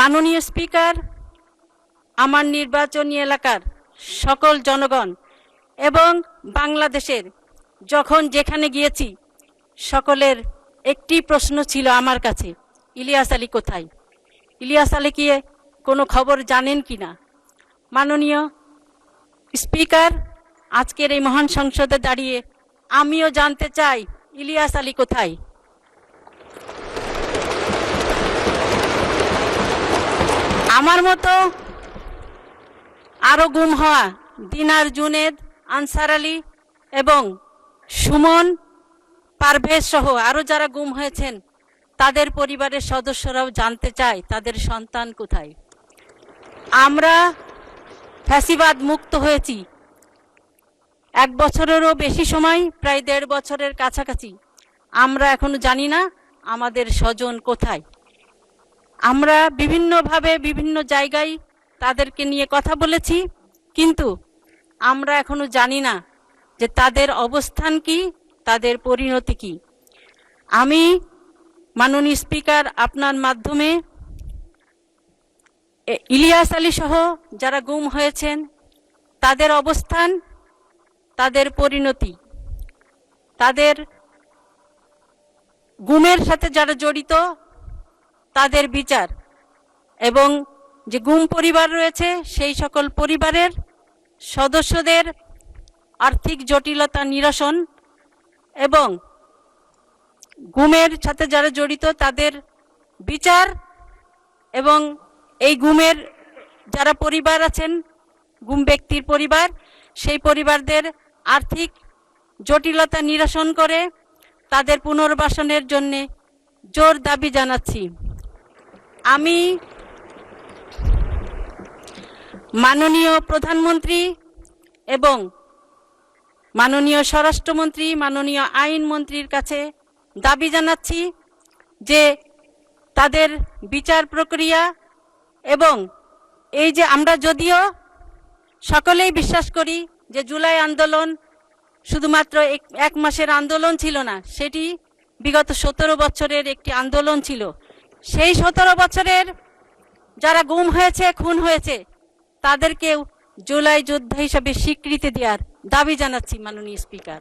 মাননীয় স্পিকার, আমার নির্বাচনী এলাকার সকল জনগণ এবং বাংলাদেশের যখন যেখানে গিয়েছি সকলের একটি প্রশ্ন ছিল আমার কাছে, ইলিয়াস আলী কোথায়? ইলিয়াস আলী কি কোনো খবর জানেন কিনা? মাননীয় স্পিকার, আজকের এই মহান সংসদে দাঁড়িয়ে আমিও জানতে চাই ইলিয়াস আলী কোথায়। আমার মতো আরো গুম হওয়া দিনার, জুনেদ, আনসার আলী এবং সুমন, পারভেজ সহ আরো যারা গুম হয়েছেন তাদের পরিবারের সদস্যরাও জানতে চায় তাদের সন্তান কোথায়। আমরা ফ্যাসিবাদ মুক্ত হয়েছি 1 বছরেরও বেশি সময়, প্রায় 1.5 বছরের কাছাকাছি। আমরা এখনো জানি না আমাদের স্বজন কোথায়। আমরা বিভিন্নভাবে বিভিন্ন জায়গায় তাদেরকে নিয়ে কথা বলেছি, কিন্তু আমরা এখনো জানি না যে তাদের অবস্থান কি, তাদের পরিণতি কি। আমি মাননীয় স্পিকার আপনার মাধ্যমে ইলিয়াস আলী সহ যারা গুম হয়েছেন তাদের অবস্থান, তাদের পরিণতি, তাদের গুমের সাথে যারা জড়িত তাদের বিচার এবং যে গুম পরিবার রয়েছে সেই সকল পরিবারের সদস্যদের আর্থিক জটিলতা নিরসন এবং গুমের সাথে যারা জড়িত তাদের বিচার এবং এই গুমের যারা পরিবার আছেন, গুম ব্যক্তির পরিবার, সেই পরিবারদের আর্থিক জটিলতা নিরসন করে তাদের পুনর্বাসনের জন্য জোর দাবি জানাচ্ছি। আমি মাননীয় প্রধানমন্ত্রী এবং মাননীয় স্বরাষ্ট্রমন্ত্রী, মাননীয় আইনমন্ত্রীর কাছে দাবি জানাচ্ছি যে তাদের বিচার প্রক্রিয়া এবং এই যে আমরা যদিও সকলেই বিশ্বাস করি যে জুলাই আন্দোলন শুধুমাত্র এক মাসের আন্দোলন ছিল না, সেটি বিগত 17 বছরের একটি আন্দোলন ছিল। সেই 17 বছরের যারা গুম হয়েছে, খুন হয়েছে, তাদেরকেও জুলাই যোদ্ধা হিসাবে স্বীকৃতি দেওয়ার দাবি জানাচ্ছি মাননীয় স্পিকার।